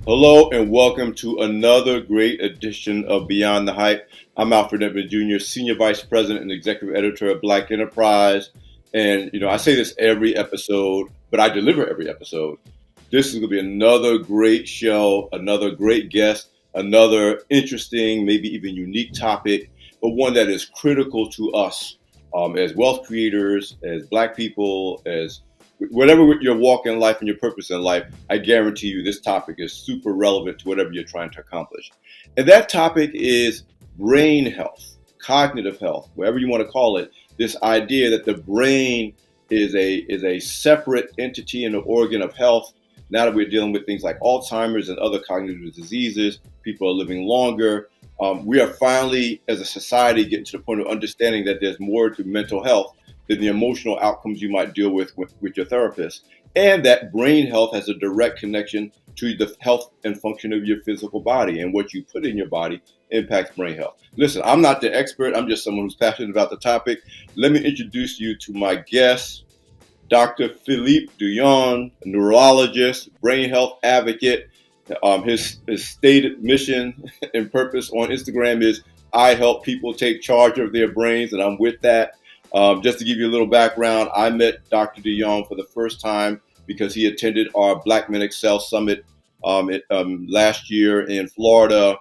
Hello and welcome to another great edition of Beyond the Hype. I'm Alfred Edmond Jr., Senior Vice President and Executive Editor of Black Enterprise. And, I say this every episode, but I deliver every episode. This is going to be another great show, another great guest, another interesting, maybe even unique topic, but one that is critical to us as wealth creators, as Black people, as whatever your walk in life and your purpose in life. I guarantee you this topic is super relevant to whatever you're trying to accomplish. And that topic is brain health, cognitive health, whatever you want to call it. This idea that the brain is a separate entity and an organ of health. Now that we're dealing with things like Alzheimer's and other cognitive diseases, people are living longer. We are finally, as a society, getting to the point of understanding that there's more to mental health than the emotional outcomes you might deal with your therapist. And that brain health has a direct connection to the health and function of your physical body, and what you put in your body impacts brain health. Listen, I'm not the expert. I'm just someone who's passionate about the topic. Let me introduce you to my guest, Dr. Philippe Douyon, a neurologist, brain health advocate. His stated mission and purpose on Instagram is I help people take charge of their brains, and I'm with that. Just to give you a little background, I met Dr. Douyon for the first time because he attended our Black Men Excel Summit last year in Florida.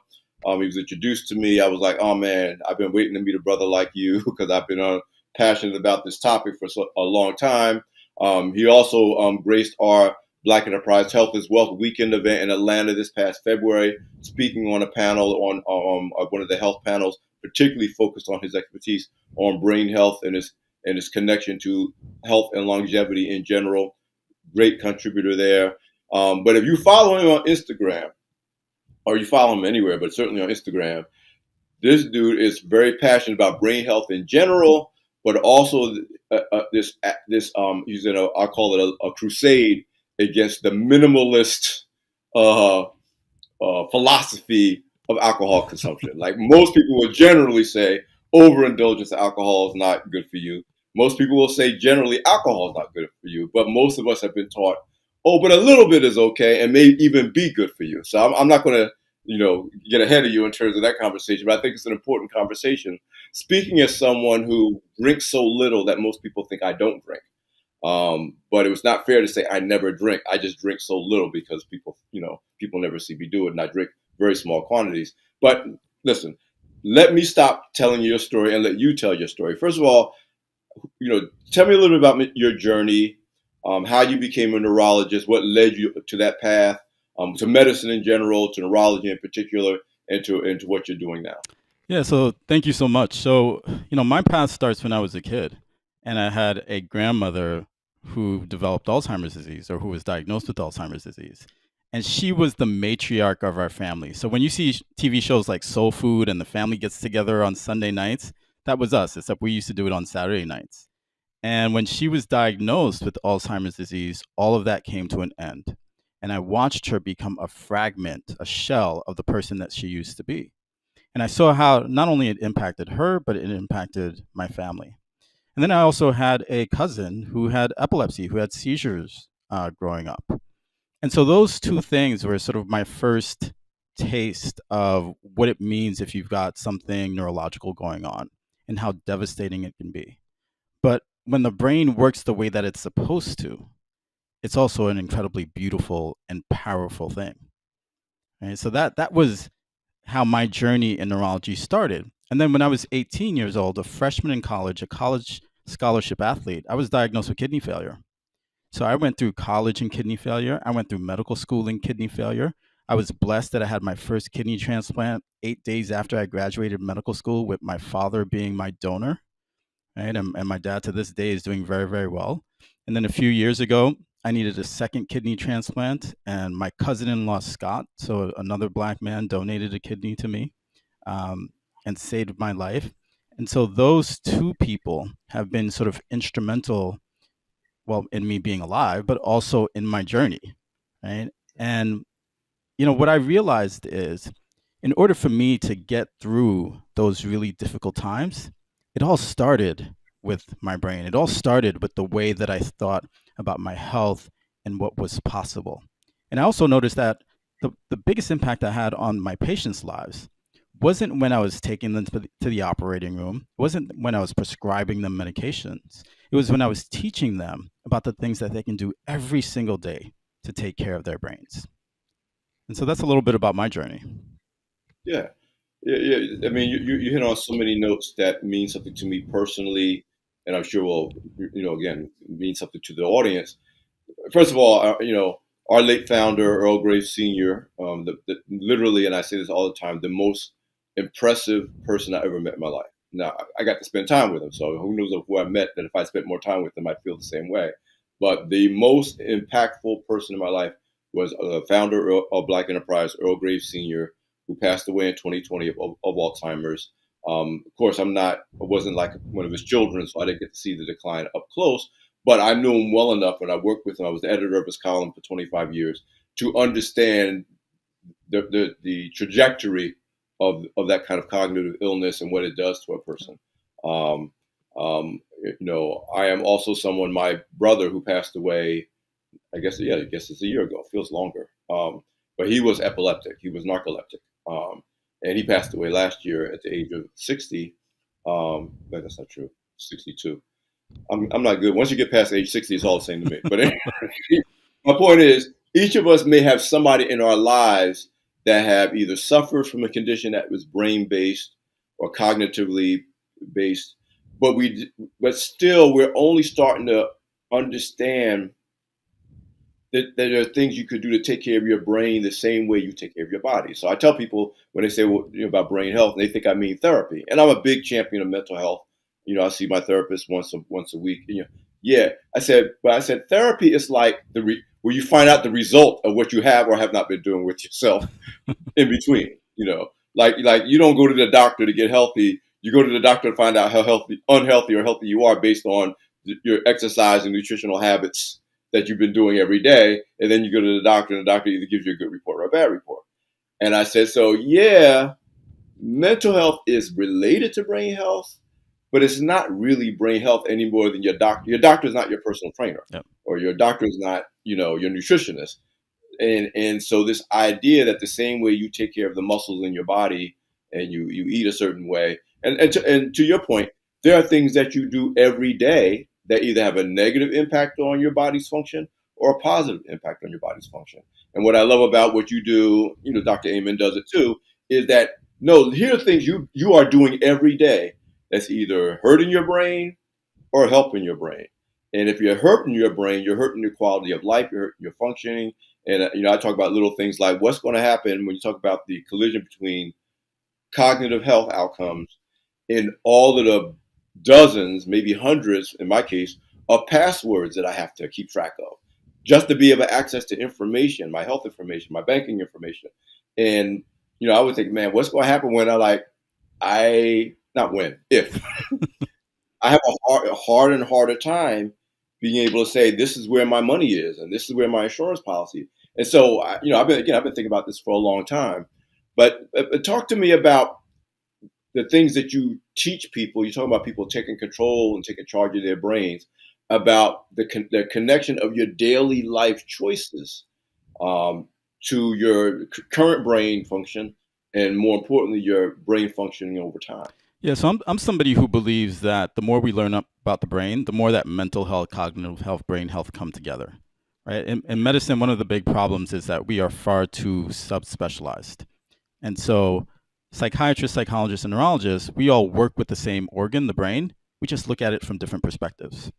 He was introduced to me. I was like, oh man, I've been waiting to meet a brother like you because I've been passionate about this topic for a long time. He also graced our Black Enterprise Health is Wealth weekend event in Atlanta this past February, speaking on a panel on one of the health panels, particularly focused on his expertise on brain health and his connection to health and longevity in general. Great contributor there. But if you follow him on Instagram, or you follow him anywhere, but certainly on Instagram, this dude is very passionate about brain health in general, but also this he's in I call it a crusade against the minimalist uh, philosophy of alcohol consumption. Like most people will generally say, overindulgence of alcohol is not good for you. Most people will say generally alcohol is not good for you, but most of us have been taught, oh, but a little bit is okay and may even be good for you. So I'm not going to, get ahead of you in terms of that conversation, but I think it's an important conversation. Speaking as someone who drinks so little that most people think I don't drink. But it was not fair to say I never drink. I just drink so little because people never see me do it, and I drink very small quantities. But listen, let me stop telling you your story and let you tell your story. First of all, tell me a little bit about your journey, how you became a neurologist, what led you to that path, to medicine in general, to neurology in particular, and to what you're doing now. Yeah, so thank you so much. So, my path starts when I was a kid, and I had a grandmother who developed Alzheimer's disease or who was diagnosed with Alzheimer's disease. And she was the matriarch of our family. So when you see TV shows like Soul Food and the family gets together on Sunday nights, that was us, except we used to do it on Saturday nights. And when she was diagnosed with Alzheimer's disease, all of that came to an end. And I watched her become a fragment, a shell of the person that she used to be. And I saw how not only it impacted her, but it impacted my family. And then I also had a cousin who had epilepsy, who had seizures growing up. And so those two things were sort of my first taste of what it means if you've got something neurological going on and how devastating it can be. But when the brain works the way that it's supposed to, it's also an incredibly beautiful and powerful thing. Right? So that was how my journey in neurology started. And then when I was 18 years old, a freshman in college, a college scholarship athlete, I was diagnosed with kidney failure. So I went through college in kidney failure. I went through medical school in kidney failure. I was blessed that I had my first kidney transplant 8 days after I graduated medical school, with my father being my donor. Right. And my dad to this day is doing very, very well. And then a few years ago, I needed a second kidney transplant, and my cousin in law, Scott, so another black man, donated a kidney to me um, and saved my life. And so those two people have been sort of instrumental, well, in me being alive, but also in my journey. Right. And, what I realized is in order for me to get through those really difficult times, it all started with my brain. It all started with the way that I thought about my health and what was possible. And I also noticed that the biggest impact I had on my patients' lives wasn't when I was taking them to the operating room. It wasn't when I was prescribing them medications. It was when I was teaching them about the things that they can do every single day to take care of their brains. And so that's a little bit about my journey. Yeah. Yeah, yeah. I mean, you hit on so many notes that mean something to me personally, and I'm sure will, again, mean something to the audience. First of all, our late founder, Earl Graves Sr., literally, and I say this all the time, the most impressive person I ever met in my life. Now, I got to spend time with him, so who knows who I met that if I spent more time with him, I'd feel the same way. But the most impactful person in my life was founder of Black Enterprise, Earl Graves Sr., who passed away in 2020 of Alzheimer's. Of course, I wasn't like one of his children, so I didn't get to see the decline up close, but I knew him well enough, and I worked with him. I was the editor of his column for 25 years to understand the trajectory of that kind of cognitive illness and what it does to a person. Um, I am also someone. My brother, who passed away, I guess it's a year ago. It feels longer. But he was epileptic. He was narcoleptic, and he passed away last year at the age of 60. No, that's not true. 62. I'm not good. Once you get past age 60, it's all the same to me. But anyway, my point is, each of us may have somebody in our lives that have either suffered from a condition that was brain based or cognitively based, but still we're only starting to understand that there are things you could do to take care of your brain the same way you take care of your body. So I tell people when they say about brain health, and they think I mean therapy, and I'm a big champion of mental health. I see my therapist once a week. Yeah, I said therapy is like where you find out the result of what you have or have not been doing with yourself in between. Like you don't go to the doctor to get healthy. You go to the doctor to find out how unhealthy or healthy you are based on your exercise and nutritional habits that you've been doing every day. And then you go to the doctor, and the doctor either gives you a good report or a bad report. And I said, so yeah, mental health is related to brain health, but it's not really brain health any more than your doctor. Your doctor is not your personal trainer, Yep. or your doctor is not, your nutritionist. And so this idea that the same way you take care of the muscles in your body and you eat a certain way, and to your point, there are things that you do every day that either have a negative impact on your body's function or a positive impact on your body's function. And what I love about what you do, Dr. Amen does it too, is that no, here are things you are doing every day that's either hurting your brain or helping your brain. And if you're hurting your brain, you're hurting your quality of life, you're hurting your functioning. And I talk about little things like what's going to happen when you talk about the collision between cognitive health outcomes and all of the dozens, maybe hundreds, in my case, of passwords that I have to keep track of just to be able to access to information, my health information, my banking information. And I would think, man, what's going to happen when not when, if I have a hard and harder time being able to say this is where my money is and this is where my insurance policy. And so, I've been thinking about this for a long time. But talk to me about the things that you teach people. You talk about people taking control and taking charge of their brains, about the connection of your daily life choices to your current brain function, and more importantly, your brain functioning over time. Yeah, so I'm somebody who believes that the more we learn about the brain, the more that mental health, cognitive health, brain health come together, right? In medicine, one of the big problems is that we are far too subspecialized. And so psychiatrists, psychologists, and neurologists, we all work with the same organ, the brain. We just look at it from different perspectives,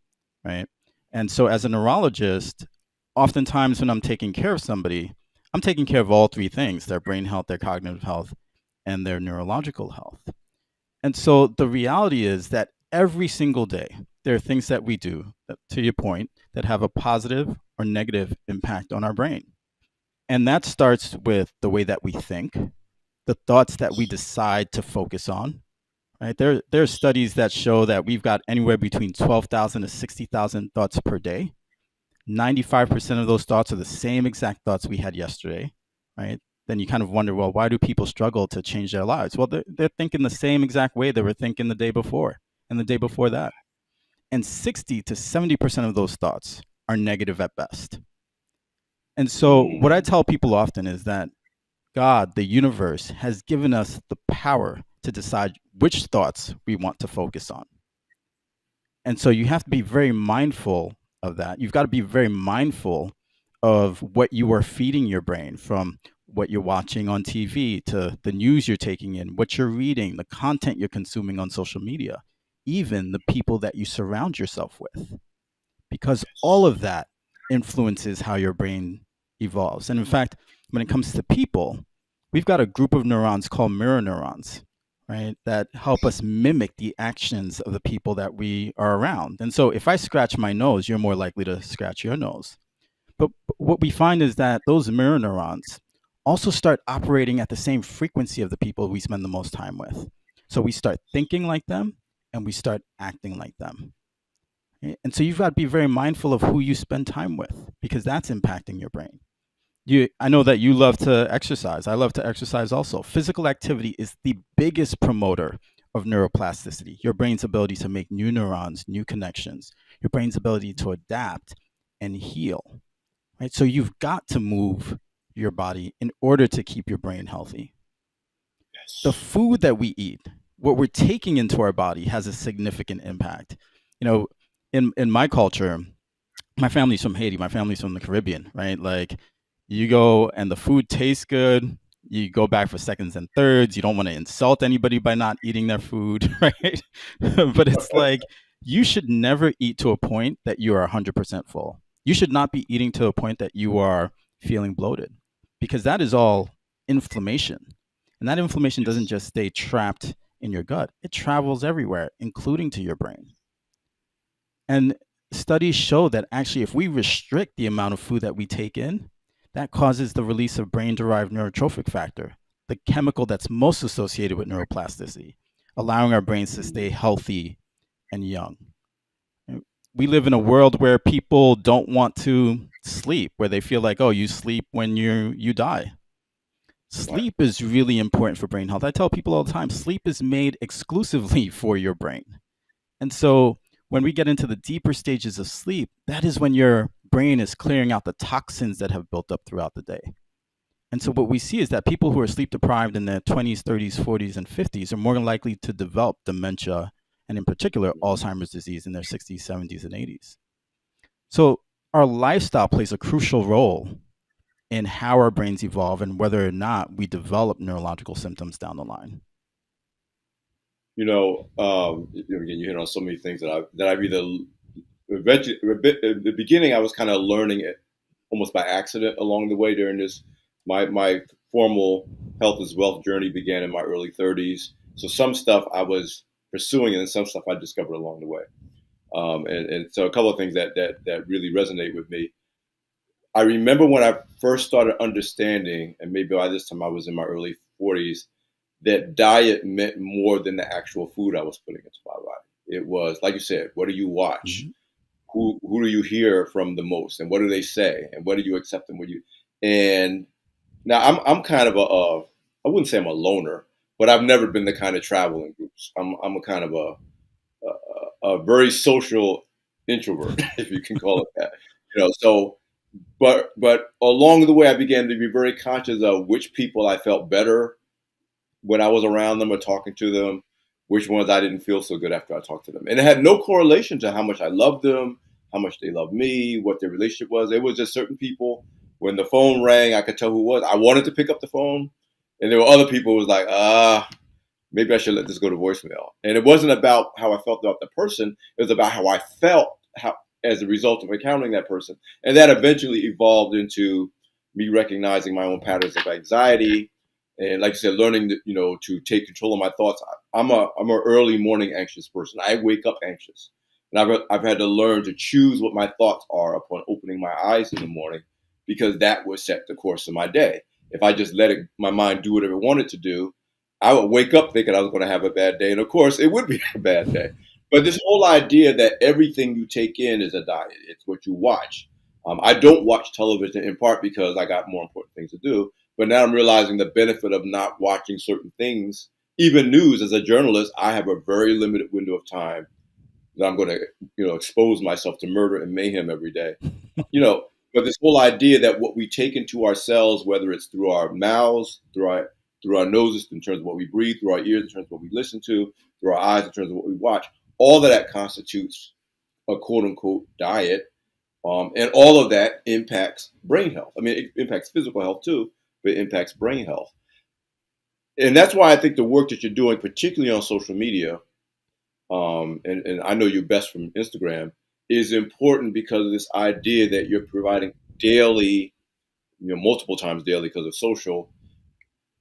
right? And so as a neurologist, oftentimes when I'm taking care of somebody, I'm taking care of all three things: their brain health, their cognitive health, and their neurological health. And so the reality is that every single day, there are things that we do, that, to your point, that have a positive or negative impact on our brain. And that starts with the way that we think, the thoughts that we decide to focus on. Right? There are studies that show that we've got anywhere between 12,000 to 60,000 thoughts per day. 95% of those thoughts are the same exact thoughts we had yesterday, right? Then you kind of wonder, well, why do people struggle to change their lives? Well, they're thinking the same exact way they were thinking the day before and the day before that. And 60 to 70% of those thoughts are negative at best. And so, what I Mm. tell people often is that God, the universe, has given us the power to decide which thoughts we want to focus on. And so you have to be very mindful of that. You've got to be very mindful of what you are feeding your brain, from what you're watching on TV to the news you're taking in, what you're reading, the content you're consuming on social media, even the people that you surround yourself with, because all Yes. of that influences how your brain evolves. And in fact, when it comes to people, we've got a group of neurons called mirror neurons, right, that help us mimic the actions of the people that we are around. And so if I scratch my nose, you're more likely to scratch your nose. But what we find is that those mirror neurons also start operating at the same frequency of the people we spend the most time with. So we start thinking like them and we start acting like them. And so you've got to be very mindful of who you spend time with, because that's impacting your brain. I know that you love to exercise. I love to exercise also. Physical activity is the biggest promoter of neuroplasticity, your brain's ability to make new neurons, new connections, your brain's ability to adapt and heal. Right? So you've got to move your body in order to keep your brain healthy. The Yes. food that we eat, what we're taking into our body, has a significant impact. You know, in my culture, my family's from Haiti. My family's from the Caribbean, right? Like, you go and the food tastes good. You go back for seconds and thirds. You don't want to insult anybody by not eating their food, right? But it's like, you should never eat to a point that you are 100% full. You should not be eating to a point that you are feeling bloated, because that is all inflammation. And that inflammation doesn't Yes. just stay trapped in your gut, it travels everywhere, including to your brain. And studies show that actually, if we restrict the amount of food that we take in, that causes the release of brain derived neurotrophic factor, the chemical that's most associated with neuroplasticity, allowing our brains to stay healthy and young. We live in a world where people don't want to sleep, where they feel like, oh, you sleep when you die. Right. Sleep is really important for brain health. I tell people all the time, sleep is made exclusively for your brain. And so when we get into the deeper stages of sleep, that is when your brain is clearing out the toxins that have built up throughout the day. And so what we see is that people who are sleep deprived in their 20s, 30s, 40s, and 50s are more likely to develop dementia, and in particular, Mhm. Alzheimer's disease in their 60s, 70s, and 80s. So our lifestyle plays a crucial role in how our brains evolve and whether or not we develop neurological symptoms down the line. Again, you hit on so many things that I've either eventually, at the beginning, I was kind of learning it almost by accident along the way during this. My formal health is wealth journey began in my early 30s. So some stuff I was pursuing, and then some stuff I discovered along the way. And so a couple of things that really resonate with me. I remember when I first started understanding, and maybe by this time I was in my early 40s, that diet meant more than the actual food I was putting into my body. It was, like you said, what do you watch? Mhm. Who do you hear from the most, and what do they say, and what do you accept and what you. And now I'm kind of I wouldn't say I'm a loner, but I've never been the kind of travel in groups. I'm a kind of a very social introvert, if you can call it that. So but along the way, I began to be very conscious of which people I felt better when I was around them or talking to them, which ones I didn't feel so good after I talked to them. And it had no correlation to how much I loved them, how much they loved me, what their relationship was. It was just certain people. When the phone rang, I could tell who it was. I wanted to pick up the phone. And there were other people who was like, maybe I should let this go to voicemail. And it wasn't about how I felt about the person. It was about how I felt as a result of encountering that person. And that eventually evolved into me recognizing my own patterns of anxiety. And like I said, learning to take control of my thoughts. I'm an early morning anxious person. I wake up anxious. And I've had to learn to choose what my thoughts are upon opening my eyes in the morning, because that would set the course of my day. If I just let my mind do whatever it wanted to do, I would wake up thinking I was going to have a bad day, and of course, it would be a bad day. But this whole idea that everything you take in is a diet, it's what you watch. I don't watch television in part because I got more important things to do. But now I'm realizing the benefit of not watching certain things, even news. As a journalist, I have a very limited window of time that I'm going to, expose myself to murder and mayhem every day. You know, But this whole idea that what we take into ourselves, whether it's through our mouths, through our noses in terms of what we breathe, through our ears in terms of what we listen to, through our eyes in terms of what we watch, all of that constitutes a quote unquote diet. And all of that impacts brain health. I mean, it impacts physical health too, but it impacts brain health. And that's why I think the work that you're doing, particularly on social media, and I know you best from Instagram, is important because of this idea that you're providing daily, multiple times daily because of social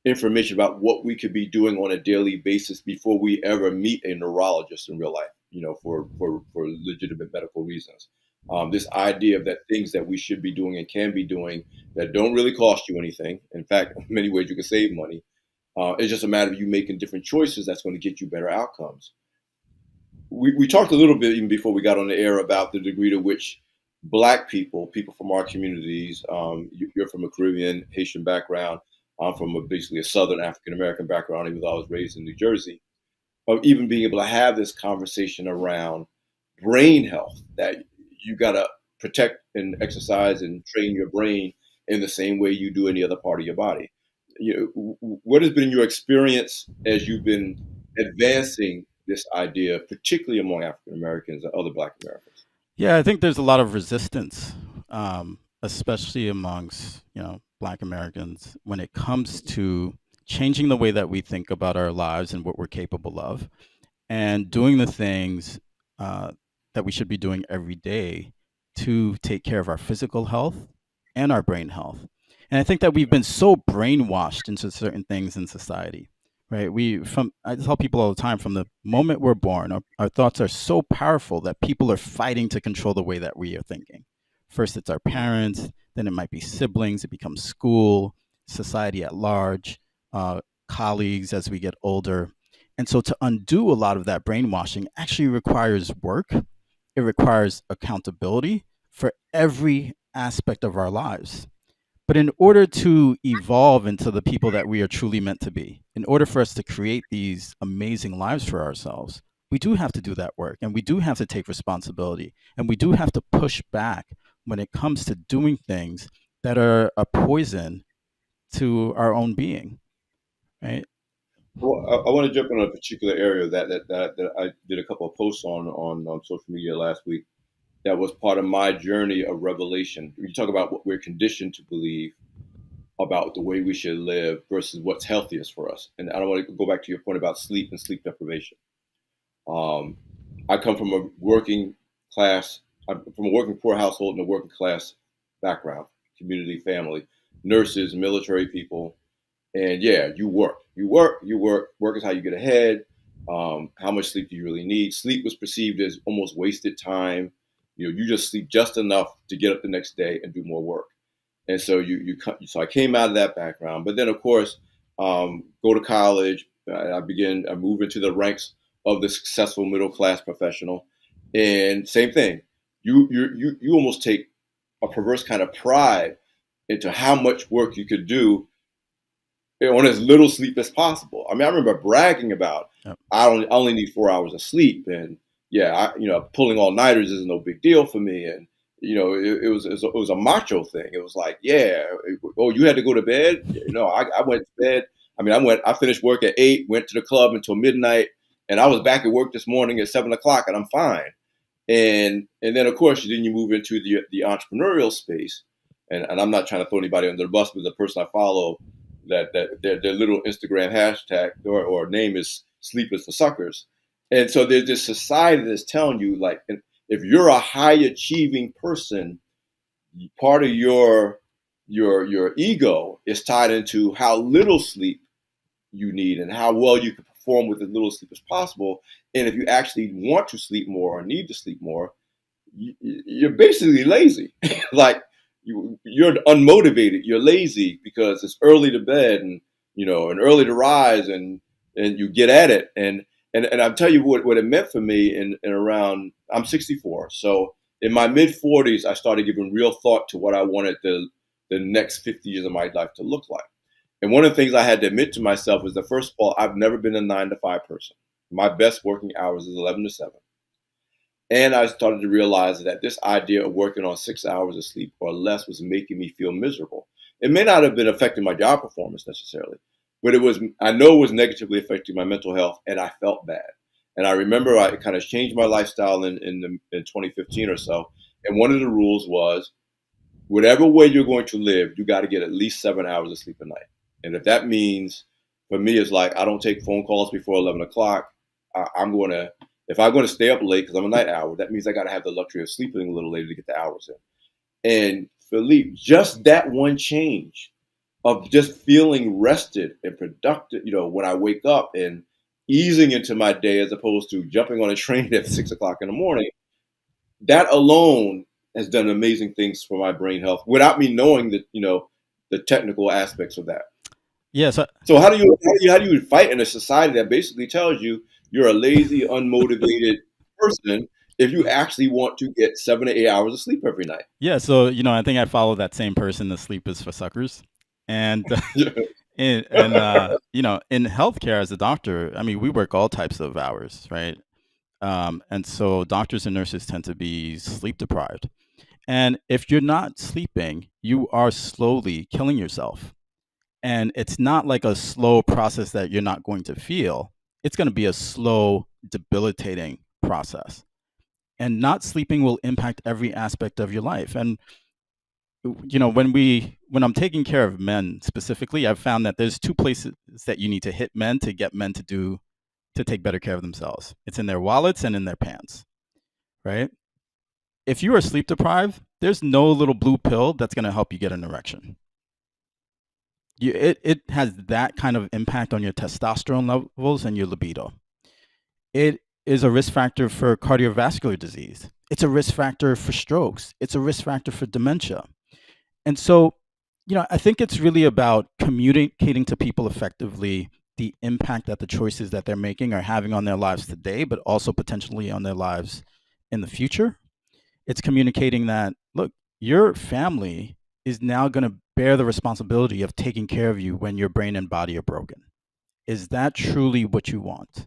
information about what we could be doing on a daily basis before we ever meet a neurologist in real life, for legitimate medical reasons. This idea of that things that we should be doing and can be doing that don't really cost you anything. In fact, in many ways you can save money. It's just a matter of you making different choices that's going to get you better outcomes. We talked a little bit even before we got on the air about the degree to which Black people from our communities, you're from a Caribbean, Haitian background. I'm from basically a Southern African American background, even though I was raised in New Jersey. Of even being able to have this conversation around brain health, that you got to protect and exercise and train your brain in the same way you do any other part of your body. What has been your experience as you've been advancing this idea, particularly among African Americans and other Black Americans? Yeah, I think there's a lot of resistance, especially amongst Black Americans when it comes to changing the way that we think about our lives and what we're capable of, and doing the things uh, that we should be doing every day to take care of our physical health and our brain health. And I think that we've been so brainwashed into certain things in society, right? I tell people all the time, from the moment we're born, our thoughts are so powerful that people are fighting to control the way that we are thinking. First, it's our parents, then it might be siblings, it becomes school, society at large, uh, colleagues as we get older. And so to undo a lot of that brainwashing actually requires work. It requires accountability for every aspect of our lives. But in order to evolve into the people that we are truly meant to be, in order for us to create these amazing lives for ourselves, we do have to do that work, and we do have to take responsibility, and we do have to push back when it comes to doing things that are a poison to our own being, right? Well, I want to jump on a particular area that I did a couple of posts on social media last week. That was part of my journey of revelation. You talk about what we're conditioned to believe about the way we should live versus what's healthiest for us. And I don't want to go back to your point about sleep and sleep deprivation. Um, I come from a working class, I'm from a working poor household and a working class background, community, family, nurses, military people. And yeah, work is how you get ahead. How much sleep do you really need? Sleep was perceived as almost wasted time. You just sleep just enough to get up the next day and do more work. And so so I came out of that background, but then of course, go to college. I move into the ranks of the successful middle class professional, and same thing. You almost take a perverse kind of pride into how much work you could do on as little sleep as possible. I mean, I remember bragging about Yep. I only need 4 hours of sleep, and yeah, pulling all nighters is no big deal for me, and it was a macho thing. It was like, yeah, oh, you had to go to bed. I went to bed. I mean, I finished work at 8, went to the club until midnight, and I was back at work this morning at 7 o'clock, and I'm fine. And then of course then you move into the entrepreneurial space, and I'm not trying to throw anybody under the bus, but the person I follow, that their little Instagram hashtag or name is "Sleep is for Suckers," and so there's this society that's telling you, like, if you're a high achieving person, part of your ego is tied into how little sleep you need and how well you can perform with as little sleep as possible. And if you actually want to sleep more or need to sleep more, you're basically lazy. Like, you're unmotivated. You're lazy because it's early to bed and early to rise, and you get at it. And I'll tell you what it meant for me in around, I'm 64. So in my mid 40s, I started giving real thought to what I wanted the next 50 years of my life to look like. And one of the things I had to admit to myself is that, first of all, I've never been a 9 to 5 person. My best working hours is 11 to 7. And I started to realize that this idea of working on 6 hours of sleep or less was making me feel miserable. It may not have been affecting my job performance necessarily, but I know it was negatively affecting my mental health, and I felt bad. And I remember I kind of changed my lifestyle in 2015 or so. And one of the rules was whatever way you're going to live, you got to get at least 7 hours of sleep a night. And if that means, for me, it's like I don't take phone calls before 11 o'clock. I'm going to, if I'm going to stay up late because I'm a night owl, that means I got to have the luxury of sleeping a little later to get the hours in. And Philippe, just that one change of just feeling rested and productive, when I wake up and easing into my day as opposed to jumping on a train at 6 o'clock in the morning, that alone has done amazing things for my brain health without me knowing the technical aspects of that. Yeah, so So how do you fight in a society that basically tells you you're a lazy, unmotivated person if you actually want to get 7 to 8 hours of sleep every night? yeah, so I think I follow that same person. The sleep is for suckers, and in healthcare as a doctor, I mean, we work all types of hours, right? And so doctors and nurses tend to be sleep deprived. And if you're not sleeping, you are slowly killing yourself. And it's not like a slow process that you're not going to feel. It's going to be a slow, debilitating process. And not sleeping will impact every aspect of your life. And when I'm taking care of men specifically, I've found that there's two places that you need to hit men to get men to take better care of themselves. It's in their wallets and in their pants, right? If you are sleep deprived, there's no little blue pill that's going to help you get an erection. It has that kind of impact on your testosterone levels and your libido. It is a risk factor for cardiovascular disease. It's a risk factor for strokes. It's a risk factor for dementia. And so, I think it's really about communicating to people effectively the impact that the choices that they're making are having on their lives today, but also potentially on their lives in the future. It's communicating that, look, your family is now going to bear the responsibility of taking care of you when your brain and body are broken. Is that truly what you want?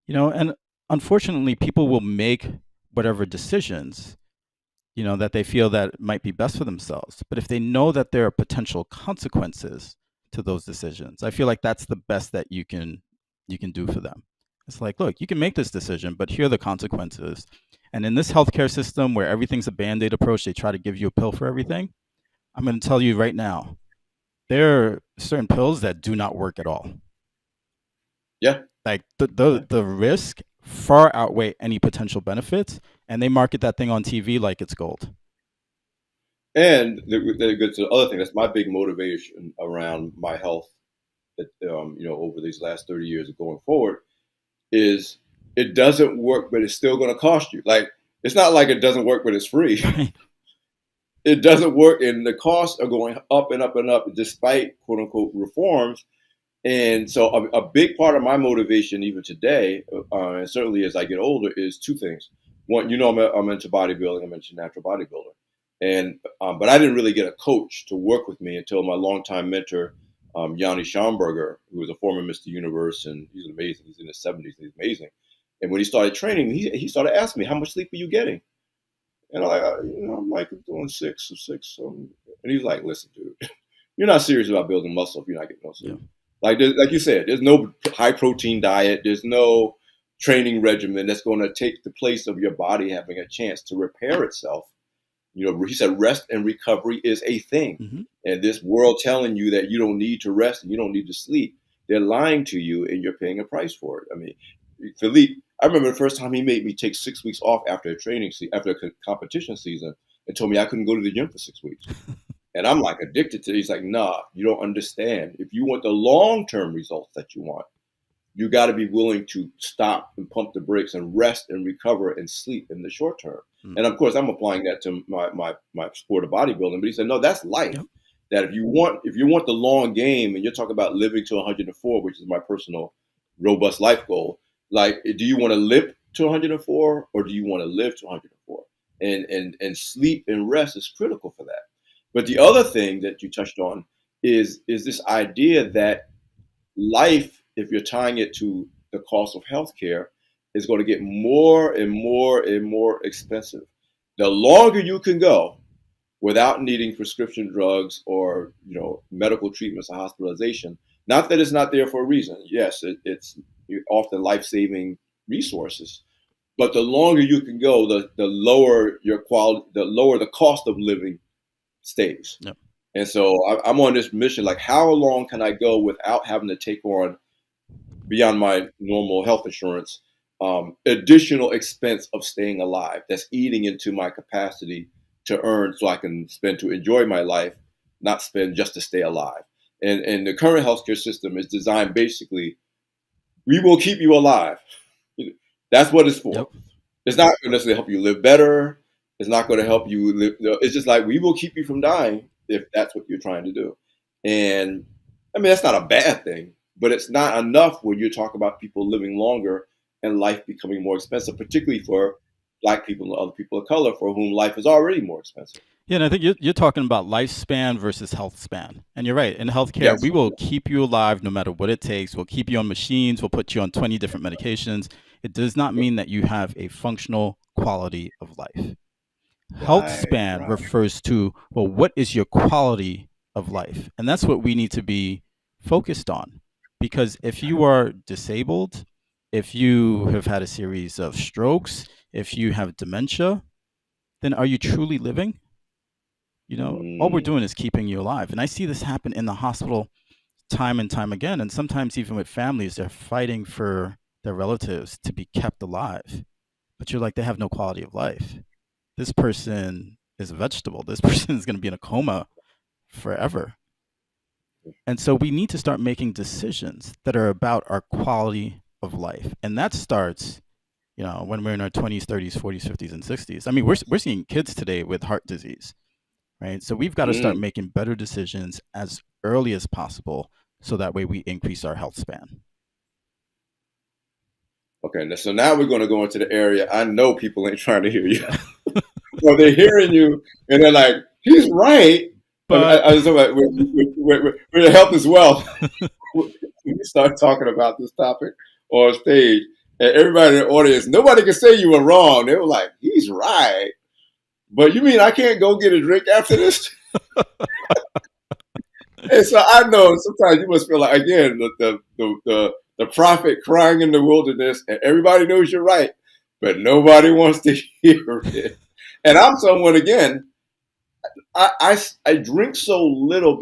And unfortunately, people will make whatever decisions, that they feel that might be best for themselves. But if they know that there are potential consequences to those decisions, I feel like that's the best that you can do for them. It's like, look, you can make this decision, but here are the consequences. And in this healthcare system where everything's a band-aid approach, they try to give you a pill for everything. I'm going to tell you right now, there are certain pills that do not work at all. Yeah. Like the risk far outweigh any potential benefits, and they market that thing on TV like it's gold. And the good to the other thing, that's my big motivation around my health that over these last 30 years of going forward is it doesn't work, but it's still going to cost you. Like it's not like it doesn't work, but it's free. Right. It doesn't work, and the costs are going up and up and up despite quote unquote reforms. And so a big part of my motivation, even today, and certainly as I get older, is two things. One, I'm into bodybuilding. I'm into natural bodybuilder, and but I didn't really get a coach to work with me until my longtime mentor, Yanni Schomburger, who was a former Mr. Universe, and he's amazing. He's in his 70s. And he's amazing. And when he started training, he started asking me, "How much sleep are you getting?" And I'm like, I'm doing six. And he's like, "Listen, dude, you're not serious about building muscle if you're not getting no Yeah. sleep. Like you said, there's no high protein diet. There's no training regimen that's going to take the place of your body having a chance to repair itself. He said rest and recovery is a thing. Hmm. And this world telling you that you don't need to rest and you don't need to sleep, they're lying to you and you're paying a price for it. I mean, Philippe, I remember the first time he made me take 6 weeks off after after a competition season and told me I couldn't go to the gym for 6 weeks. And I'm like addicted to it. He's like, nah, you don't understand. If you want the long-term results that you want, you got to be willing to stop and pump the brakes and rest and recover and sleep in the short term. Mm. And of course, I'm applying that to my sport of bodybuilding. But he said, no, that's life. Yep. That if you want the long game, and you're talking about living to 104, which is my personal robust life goal. Like, do you want to live to 104 or do you want to live to 104? And sleep and rest is critical for that. But the other thing that you touched on is this idea that life, if you're tying it to the cost of healthcare, is going to get more and more and more expensive. The longer you can go without needing prescription drugs or medical treatments or hospitalization, not that it's not there for a reason. Yes, it's often life-saving resources, but the longer you can go, the lower your quality, the lower the cost of living stays. Yep. And so I'm on this mission, like how long can I go without having to take on, beyond my normal health insurance, additional expense of staying alive that's eating into my capacity to earn so I can spend to enjoy my life, not spend just to stay alive. And the current healthcare system is designed basically, we will keep you alive. That's what it's for. Yep. It's not going to necessarily help you live better. It's not going to help you live. It's just like, we will keep you from dying if that's what you're trying to do. And I mean, that's not a bad thing, but it's not enough when you talk about people living longer and life becoming more expensive, particularly for Black people and other people of color for whom life is already more expensive. Yeah, and I think you're talking about lifespan versus health span. And you're right. In healthcare, Yes. we will keep you alive no matter what it takes. We'll keep you on machines. We'll put you on 20 different medications. It does not mean that you have a functional quality of life. Health Right. span Right. refers to, well, what is your quality of life? And that's what we need to be focused on. Because if you are disabled, if you have had a series of strokes, if you have dementia, then are you truly living? All we're Mm, doing is keeping you alive. And I see this happen in the hospital time and time again. And sometimes, even with families, they're fighting for their relatives to be kept alive. But you're like, they have no quality of life. This person is a vegetable. This person is going to be in a coma forever. And so we need to start making decisions that are about our quality of life. And that starts, when we're in our 20s, 30s, 40s, 50s, and 60s. I mean, we're seeing kids today with heart disease, right? So we've got to start mm. making better decisions as early as possible so that way we increase our health span. Okay. So now we're going to go into the area I know people ain't trying to hear you. Or they're hearing you and they're like, he's right. But I was talking about with health as well. When we start talking about this topic on stage, and everybody in the audience, nobody can say you were wrong. They were like, he's right. But you mean I can't go get a drink after this? And so I know sometimes you must feel like, again, the prophet crying in the wilderness, and everybody knows you're right, but nobody wants to hear it. And I'm someone, again, I drink so little,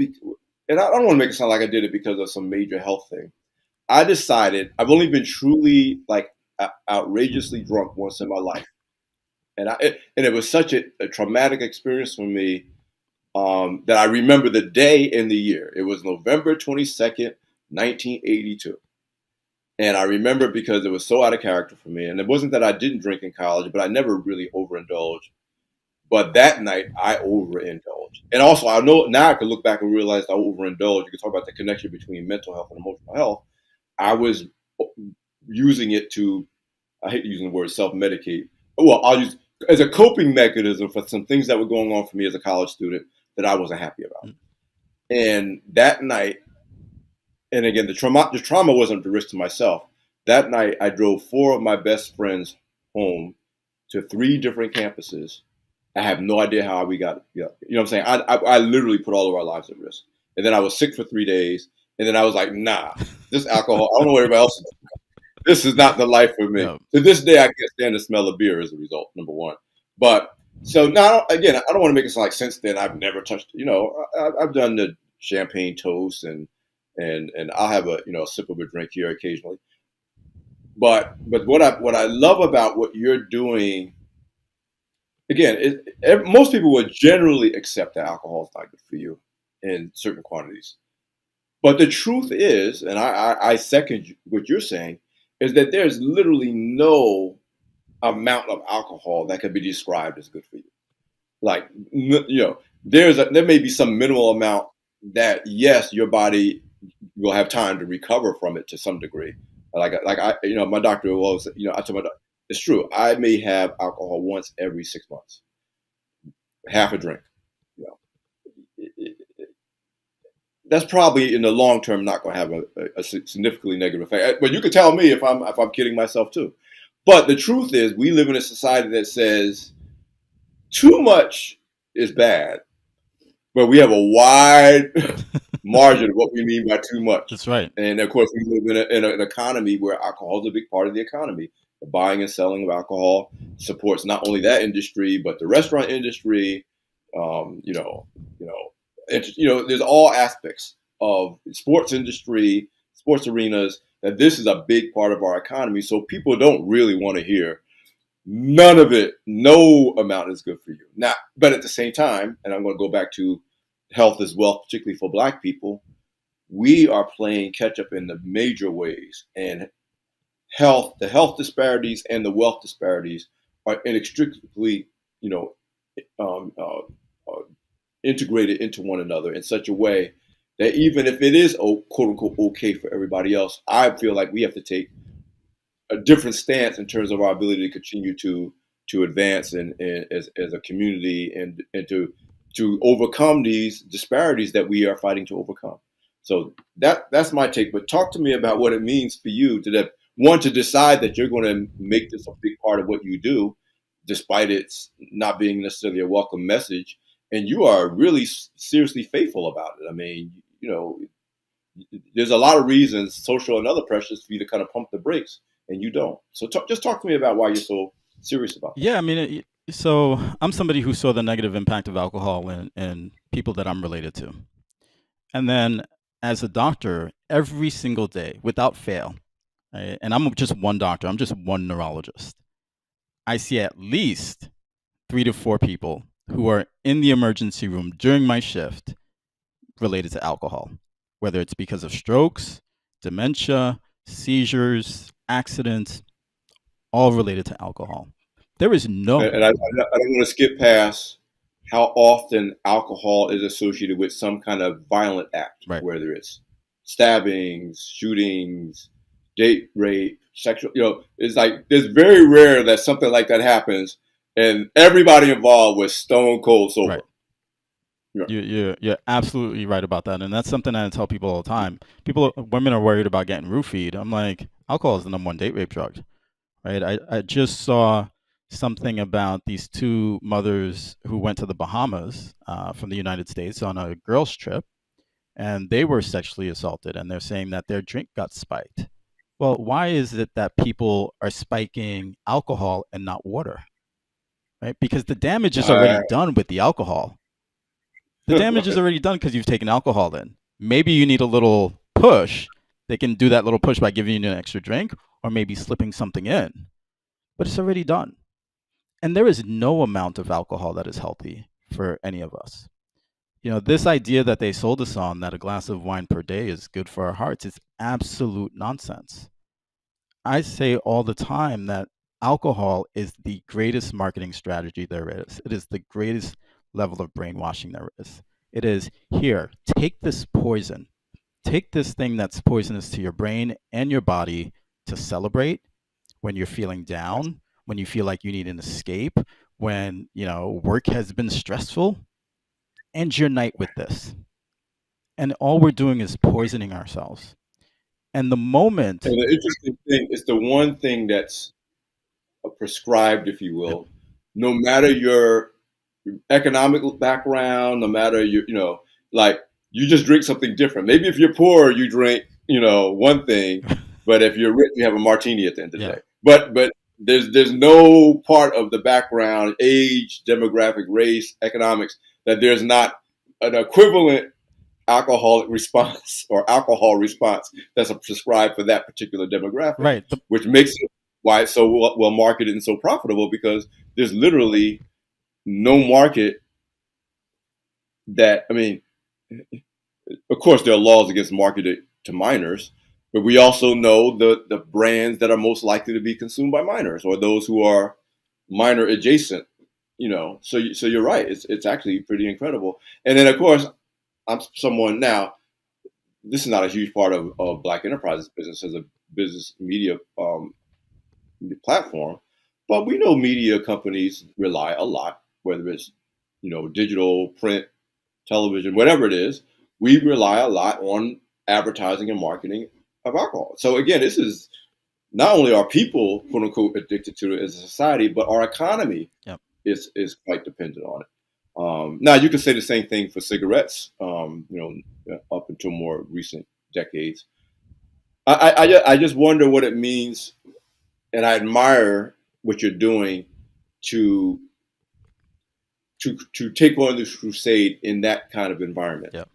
and I don't want to make it sound like I did it because of some major health thing. I decided I've only been truly, like, outrageously drunk once in my life, and it was such a traumatic experience for me, that I remember the day and the year. It was November 22nd, 1982. And I remember because it was so out of character for me. And it wasn't that I didn't drink in college, but I never really overindulged. But that night, I overindulged. And also, I know now I can look back and realize I overindulged. You can talk about the connection between mental health and emotional health. I was using it to, I hate using the word self medicate. Well, I'll use as a coping mechanism for some things that were going on for me as a college student that I wasn't happy about. And that night, and again, the trauma wasn't the risk to myself. That night, I drove four of my best friends home to three different campuses. I have no idea how we got it. You know what I'm saying? I literally put all of our lives at risk. And then I was sick for 3 days. And then I was like, nah, this alcohol, I don't know what everybody else is doing. This is not the life for me. yeah, To this day, I can't stand the smell of beer as a result, number one. But so now, again, I don't want to make it sound like since then I've never touched, I've done the champagne toast and I'll have a sip of a drink here occasionally. But what I love about what you're doing, again, most people would generally accept that alcohol is not good for you in certain quantities. But the truth is, and I second what you're saying, is that there's literally no amount of alcohol that could be described as good for you. Like, there may be some minimal amount that, yes, your body will have time to recover from it to some degree. Like my doctor will always, I told my doctor, it's true. I may have alcohol once every 6 months, half a drink. You know, It- it- that's probably in the long term not going to have a significantly negative effect. But you could tell me if I'm kidding myself too. But the truth is, we live in a society that says too much is bad, but we have a wide margin of what we mean by too much. That's right. And of course, we live in an economy where alcohol is a big part of the economy. The buying and selling of alcohol supports not only that industry, but the restaurant industry. Um, you know, you know, there's all aspects of sports industry, sports arenas that this is a big part of our economy. So people don't really want to hear none of it. No amount is good for you. Now, but at the same time, and I'm going to go back to health as well, particularly for Black people, we are playing catch up in the major ways, and the health disparities and the wealth disparities are inextricably, you know, um, uh, uh, integrated into one another in such a way that even if it is quote unquote okay for everybody else, I feel like we have to take a different stance in terms of our ability to continue to advance as a community and to overcome these disparities that we are fighting to overcome. So that's my take. But talk to me about what it means for you to decide that you're going to make this a big part of what you do, despite it's not being necessarily a welcome message, and you are really seriously faithful about it. I mean, there's a lot of reasons, social and other pressures, for you to kind of pump the brakes, and you don't. So just talk to me about why you're so serious about that. Yeah, I mean, so I'm somebody who saw the negative impact of alcohol in people that I'm related to. And then as a doctor, every single day, without fail, right, and I'm just one doctor, I'm just one neurologist, I see at least 3 to 4 people who are in the emergency room during my shift related to alcohol, whether it's because of strokes, dementia, seizures, accidents, all related to alcohol. There is no And I don't want to skip past how often alcohol is associated with some kind of violent act, right. whether it's stabbings, shootings, date rape, sexual. It's like it's very rare that something like that happens, and everybody involved was stone cold sober. Right. You're absolutely right about that, and that's something I tell people all the time. Women are worried about getting roofied. I'm like, alcohol is the #1 date rape drug, right? I just saw something about these 2 mothers who went to the Bahamas from the United States on a girls' trip, and they were sexually assaulted, and they're saying that their drink got spiked. Well, why is it that people are spiking alcohol and not water, right? Because the damage is already done with the alcohol. The damage is already done because you've taken alcohol in. Maybe you need a little push. They can do that little push by giving you an extra drink or maybe slipping something in, but it's already done. And there is no amount of alcohol that is healthy for any of us. This idea that they sold us on, that a glass of wine per day is good for our hearts, is absolute nonsense. I say all the time that alcohol is the greatest marketing strategy there is. It is the greatest level of brainwashing there is. It is, here, take this poison, take this thing that's poisonous to your brain and your body to celebrate when you're feeling down, when you feel like you need an escape, when, work has been stressful. End your night with this. And all we're doing is poisoning ourselves. And the moment, And the interesting thing is the one thing that's prescribed, if you yep, will, no matter your economic background, no matter like you just drink something different. Maybe if you're poor, you drink, one thing, but if you're rich, you have a martini at the end of the yeah, day. But there's no part of the background, age, demographic, race, economics that there's not an equivalent alcoholic response or alcohol response that's prescribed for that particular demographic, right. which makes it why it's so well marketed and so profitable, because there's literally no market that, I mean, of course there are laws against marketing to minors, but we also know the brands that are most likely to be consumed by minors or those who are minor adjacent. So you're right. It's actually pretty incredible. And then of course I'm someone now. This is not a huge part of Black Enterprise's business as a business media platform, but we know media companies rely a lot, whether it's digital, print, television, whatever it is. We rely a lot on advertising and marketing of alcohol. So again, this is not only are people quote unquote addicted to it as a society, but our economy Yep. is quite dependent on it. Now you can say the same thing for cigarettes. Up until more recent decades, I just wonder what it means, and I admire what you're doing to to take on this crusade in that kind of environment. Yep.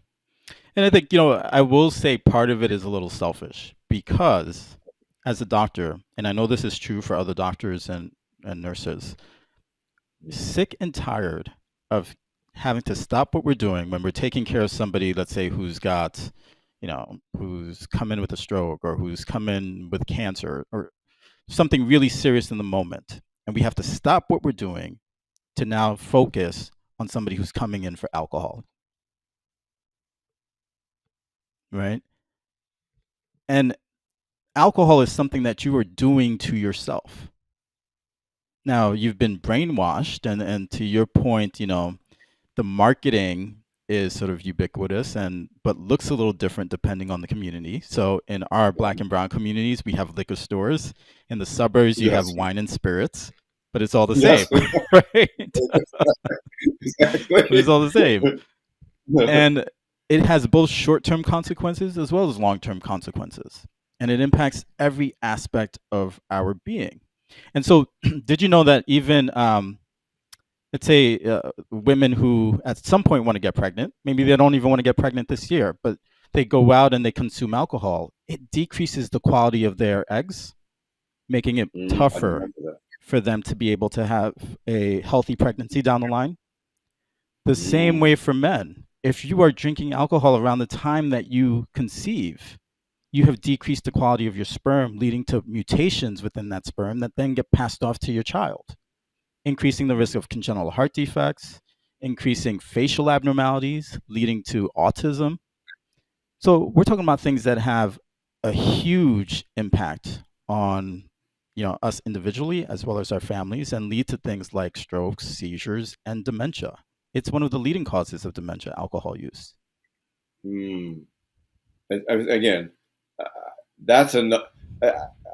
And I think, I will say part of it is a little selfish because as a doctor, and I know this is true for other doctors and nurses, sick and tired of having to stop what we're doing when we're taking care of somebody, let's say, who's got, who's come in with a stroke or who's come in with cancer or something really serious in the moment. And we have to stop what we're doing to now focus on somebody who's coming in for alcohol, right? And alcohol is something that you are doing to yourself. Now, you've been brainwashed, and to your point, the marketing is sort of ubiquitous and but looks a little different depending on the community. So in our black and brown communities, we have liquor stores. In the suburbs, you have Yes, wine and spirits, but it's all the same, yes, right? But it's exactly. all the same. And it has both short-term consequences as well as long-term consequences. And it impacts every aspect of our being. And so, did you know that even let's say women who at some point want to get pregnant, maybe they don't even want to get pregnant this year, but they go out and they consume alcohol, it decreases the quality of their eggs, making it I tougher remember that. for them to be able to have a healthy pregnancy down the line. The same Mm, way for men. If you are drinking alcohol around the time that you conceive, you have decreased the quality of your sperm, leading to mutations within that sperm that then get passed off to your child, increasing the risk of congenital heart defects, increasing facial abnormalities, leading to autism. So we're talking about things that have a huge impact on us individually as well as our families and lead to things like strokes, seizures, and dementia. It's one of the leading causes of dementia, alcohol use. mm. Again, uh, that's enough.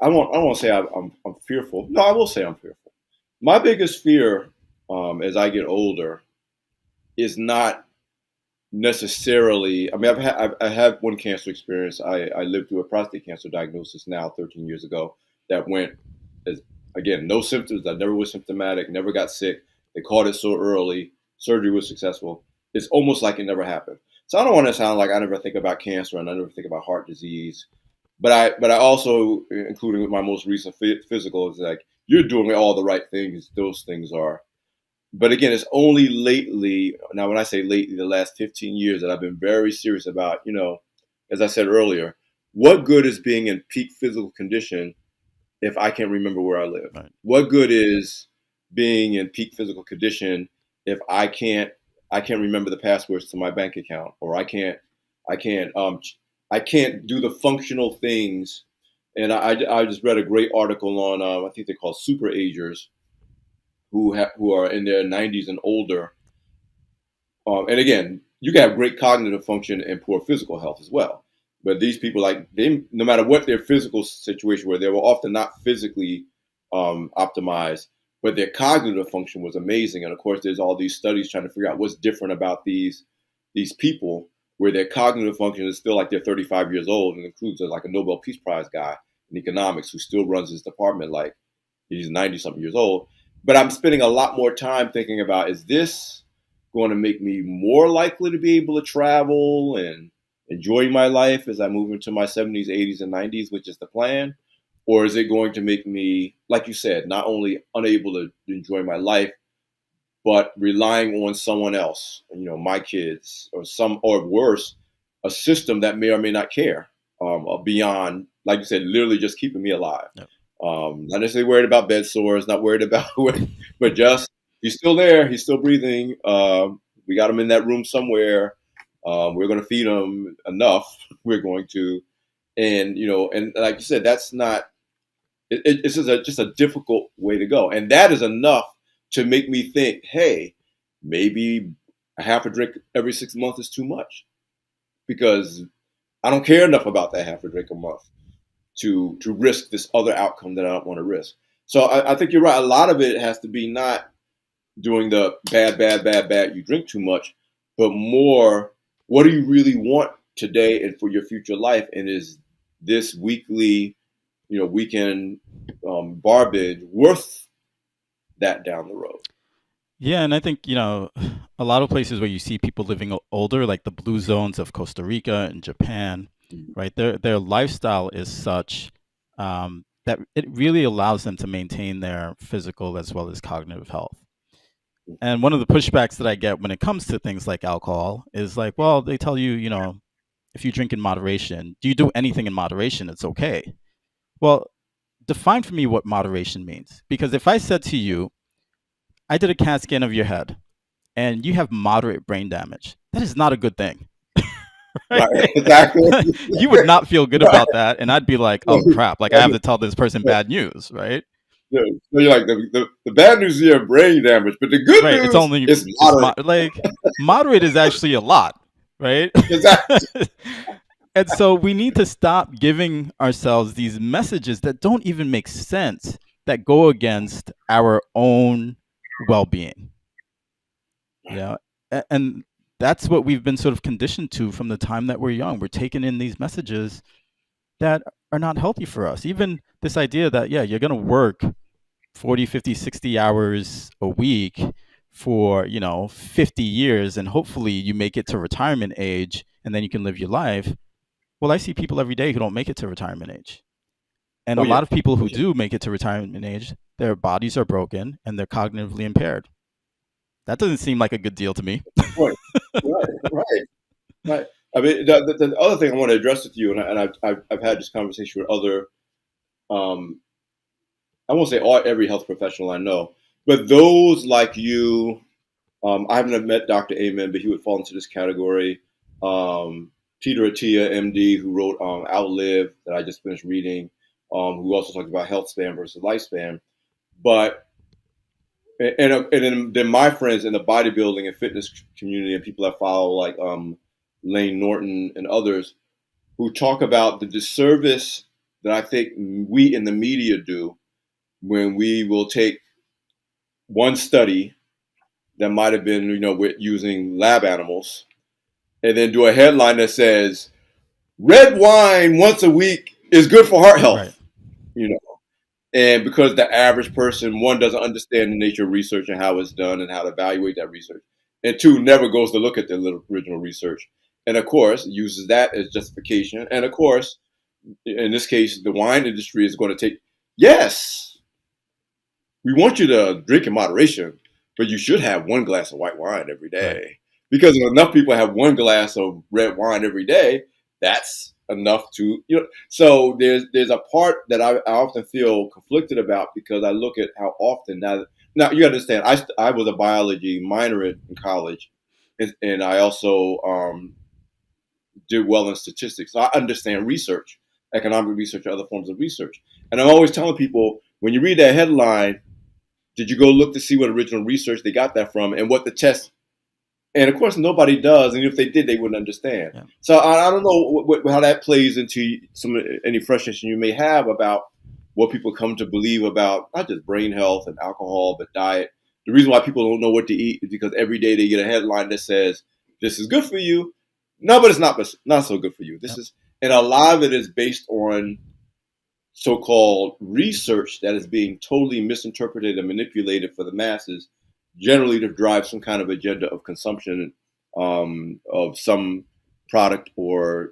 I won't say I'm fearful. No, I will say I'm fearful. My biggest fear, as I get older, is not necessarily. I mean, I have one cancer experience. I lived through a prostate cancer diagnosis now 13 years ago that went as, again, no symptoms. I never was symptomatic, never got sick. They caught it so early. Surgery was successful. It's almost like it never happened. So I don't want to sound like I never think about cancer and I never think about heart disease. But I also, including with my most recent physical, is like you're doing all the right things. Those things are. But again, it's only lately. Now, when I say lately, the last 15 years that I've been very serious about. As I said earlier, what good is being in peak physical condition if I can't remember where I live? Right. What good is being in peak physical condition if I can't remember the passwords to my bank account, or I can't I can't do the functional things. And I just read a great article on I think they're called super agers who are in their 90s and older. And again, you can have great cognitive function and poor physical health as well. But these people, like they, no matter what their physical situation were, they were often not physically optimized, but their cognitive function was amazing. And of course, there's all these studies trying to figure out what's different about these people, where their cognitive function is still like they're 35 years old, and includes like a Nobel Peace Prize guy in economics who still runs his department like he's 90 something years old. But I'm spending a lot more time thinking about, is this going to make me more likely to be able to travel and enjoy my life as I move into my 70s, 80s, and 90s, which is the plan? Or is it going to make me, like you said, not only unable to enjoy my life, but relying on someone else, my kids, or worse, a system that may or may not care, beyond, like you said, literally just keeping me alive. Yep. Not necessarily worried about bed sores, not worried about, but just he's still there, he's still breathing. We got him in that room somewhere. We're going to feed him enough. We're going to, and like you said, that's not. It's just a difficult way to go, and that is enough to make me think, hey, maybe a half a drink every 6 months is too much, because I don't care enough about that half a drink a month to risk this other outcome that I don't want to risk. So I think you're right. A lot of it has to be not doing the bad, you drink too much, but more, what do you really want today and for your future life? And is this weekly, weekend bar binge worth that down the road? Yeah, and I think, a lot of places where you see people living older, like the blue zones of Costa Rica and Japan, Mhm. right? Their lifestyle is such that it really allows them to maintain their physical as well as cognitive health. And one of the pushbacks that I get when it comes to things like alcohol is like, well, they tell you, if you drink in moderation, do you do anything in moderation? It's okay. Well, define for me what moderation means. Because if I said to you, I did a CAT scan of your head and you have moderate brain damage, that is not a good thing. Right? Right, exactly. You would not feel good about that. And I'd be like, oh crap, like I have to tell this person Yeah, bad news, right? yeah. So you're like the bad news is you have brain damage, but the good Right. It's news only, is it's moderate. like moderate is actually a lot, right? Exactly. And so we need to stop giving ourselves these messages that don't even make sense, that go against our own well being. Yeah. And that's what we've been sort of conditioned to from the time that we're young. We're taking in these messages that are not healthy for us. Even this idea that, yeah, you're going to work 40, 50, 60 hours a week for, 50 years, and hopefully you make it to retirement age and then you can live your life. Well, I see people every day who don't make it to retirement age. And Oh a yeah. lot of people Oh who yeah. do make it to retirement age, their bodies are broken and they're cognitively impaired. That doesn't seem like a good deal to me. Right. Right. Right. Right. I mean, the other thing I want to address with you, and I've had this conversation with other, um, I won't say every health professional I know, but those like you, I haven't met Dr. Amen, but he would fall into this category. Peter Attia, MD, who wrote Outlive, that I just finished reading, who also talked about health span versus lifespan. But and then my friends in the bodybuilding and fitness community and people I follow like Lane Norton and others who talk about the disservice that I think we in the media do when we will take one study that might have been, with using lab animals, and then do a headline that says red wine once a week is good for heart Right. health, you know. And because the average person, one, doesn't understand the nature of research and how it's done and how to evaluate that research, and two, never goes to look at the original research, and of course uses that as justification. And of course, in this case, the wine industry is going to take, yes, we want you to drink in moderation, but you should have one glass of white wine every Right. day. Because if enough people have one glass of red wine every day, that's enough to, So there's a part that I often feel conflicted about because I look at how often now you understand I was a biology minor in college, and I also did well in statistics. So I understand research, economic research, other forms of research, and I'm always telling people when you read that headline, did you go look to see what original research they got that from and what the test? And of course, nobody does. And if they did, they wouldn't understand. Yeah. So I don't know how that plays into any frustration you may have about what people come to believe about not just brain health and alcohol, but diet. The reason why people don't know what to eat is because every day they get a headline that says, "This is good for you." No, but it's not so good for you. This Yep. is, and a lot of it is based on so-called research that is being totally misinterpreted and manipulated for the masses, generally to drive some kind of agenda of consumption of some product or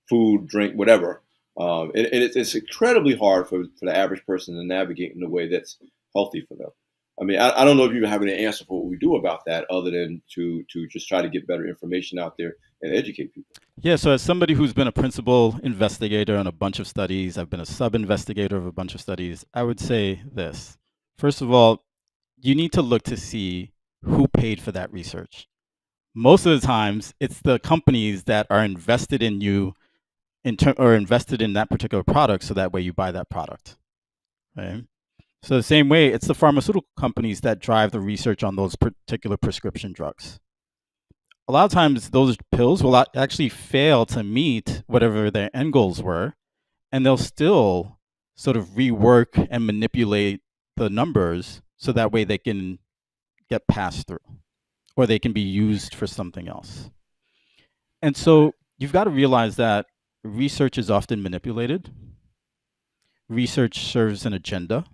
food, drink, whatever. And it's incredibly hard for the average person to navigate in a way that's healthy for them. I mean, I don't know if you have any answer for what we do about that, other than to just try to get better information out there and educate people. Yeah, so as somebody who's been a principal investigator on a bunch of studies, I've been a sub investigator of a bunch of studies, I would say this. First of all, you need to look to see who paid for that research. Most of the times, it's the companies that are invested in you or invested in that particular product, so that way you buy that product. Right? So the same way, it's the pharmaceutical companies that drive the research on those particular prescription drugs. A lot of times those pills will actually fail to meet whatever their end goals were and they'll still sort of rework and manipulate the numbers so that way they can get passed through or they can be used for something else. And so you've got to realize that research is often manipulated, research serves an agenda,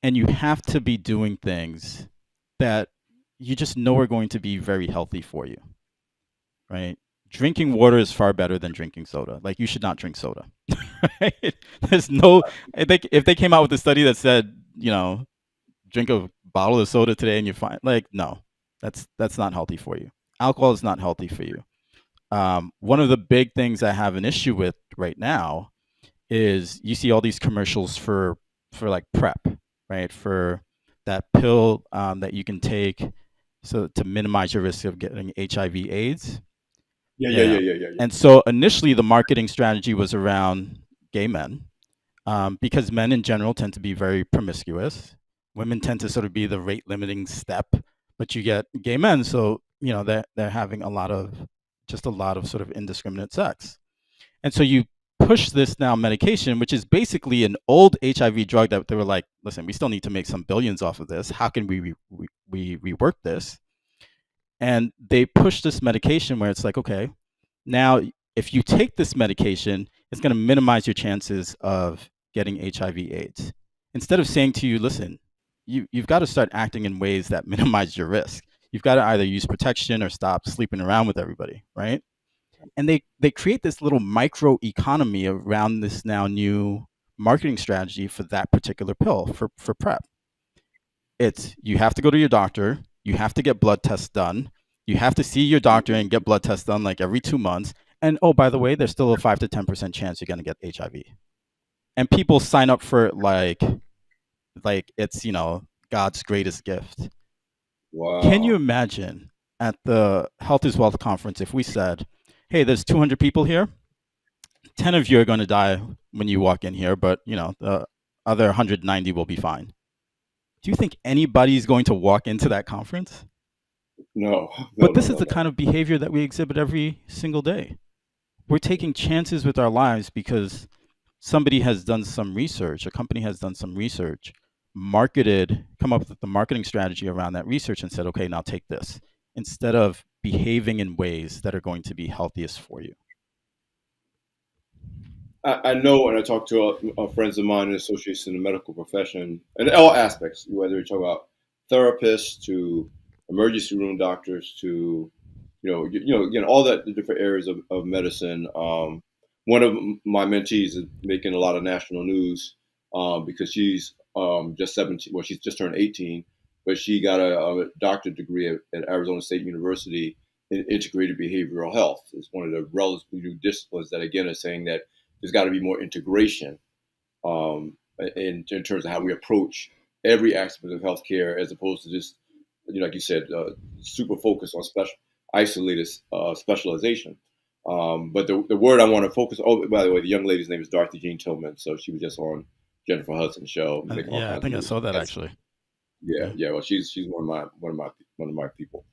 and you have to be doing things that you just know are going to be very healthy for you, right? Drinking water is far better than drinking soda. Like, you should not drink soda. Right? There's no, I think if they came out with a study that said, drink a bottle of soda today and you're fine, like, no, that's not healthy for you. Alcohol is not healthy for you. One of the big things I have an issue with right now is you see all these commercials for like prep, right? For that pill that you can take so to minimize your risk of getting HIV/AIDS. Yeah, yeah, Yeah. yeah, yeah, yeah, yeah. And so initially the marketing strategy was around gay men, because men in general tend to be very promiscuous. Women tend to sort of be the rate limiting step, but you get gay men, so they're having a lot of sort of indiscriminate sex. And so you push this now medication, which is basically an old HIV drug that they were like, listen, we still need to make some billions off of this. How can we rework this? And they push this medication where it's like, okay, now if you take this medication, it's going to minimize your chances of getting HIV/AIDS. Instead of saying to you, listen, you've got to start acting in ways that minimize your risk. You've got to either use protection or stop sleeping around with everybody, right? And they create this little micro economy around this now new marketing strategy for that particular pill for prep. It's you have to go to your doctor, you have to get blood tests done, you have to see your doctor and get blood tests done like every 2 months. And oh, by the way, there's still a 5 to 10% chance you're gonna get HIV. And people sign up for it like it's God's greatest gift. Can you Wow. imagine at the Health is Wealth conference if we said, hey, there's 200 people here, 10 of you are going to die when you walk in here, but the other 190 will be fine. Do you think anybody's going to walk into that conference? No, no, But no, this is no, the no. kind of behavior that we exhibit every single day. We're taking chances with our lives because somebody has done some research, a company has done some research, come up with the marketing strategy around that research and said, okay, now take this, instead of behaving in ways that are going to be healthiest for you. I know, and I talk to friends of mine and associates in the medical profession, and all aspects, whether you talk about therapists to emergency room doctors to, again, all that the different areas of medicine. One of my mentees is making a lot of national news because she's just 17. Well, she's just turned 18, but she got a doctorate degree at Arizona State University in integrated behavioral health. It's one of the relatively new disciplines that, again, is saying that there's got to be more integration in terms of how we approach every aspect of healthcare, as opposed to just, like you said, super focused on special, isolated specialization. But the word I want to focus. Oh, by the way, the young lady's name is Dorothy Jean Tillman, so she was just on Jennifer Hudson's show, making all Yeah, I kinds of think I news. saw that That's actually. yeah, Yeah. yeah. Well, she's one of my people.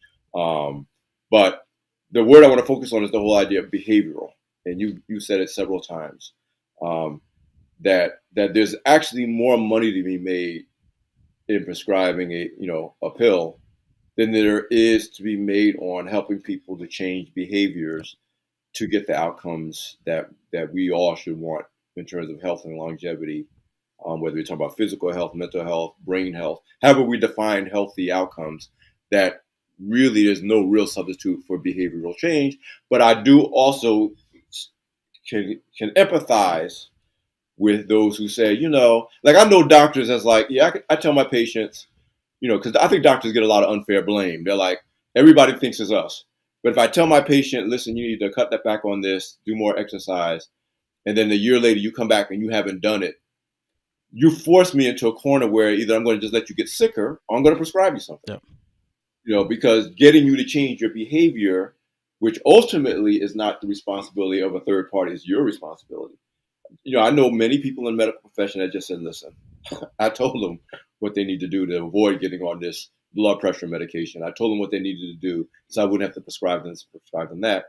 But the word I want to focus on is the whole idea of behavioral, and you said it several times. Um, that there's actually more money to be made in prescribing a pill than there is to be made on helping people to change behaviors to get the outcomes that we all should want in terms of health and longevity. Whether you're talking about physical health, mental health, brain health, however we define healthy outcomes, that really there's no real substitute for behavioral change. But I do also can empathize with those who say, like I know doctors that's like, yeah, I tell my patients, because I think doctors get a lot of unfair blame. They're like, everybody thinks it's us. But if I tell my patient, listen, you need to cut that back on this, do more exercise, and then a year later you come back and you haven't done it, you force me into a corner where either I'm going to just let you get sicker or I'm going to prescribe you something. Yep. Because getting you to change your behavior, which ultimately is not the responsibility of a third party, is your responsibility. I know many people in the medical profession that just said, listen, I told them what they need to do to avoid getting on this blood pressure medication. I told them what they needed to do so I wouldn't have to prescribe them that.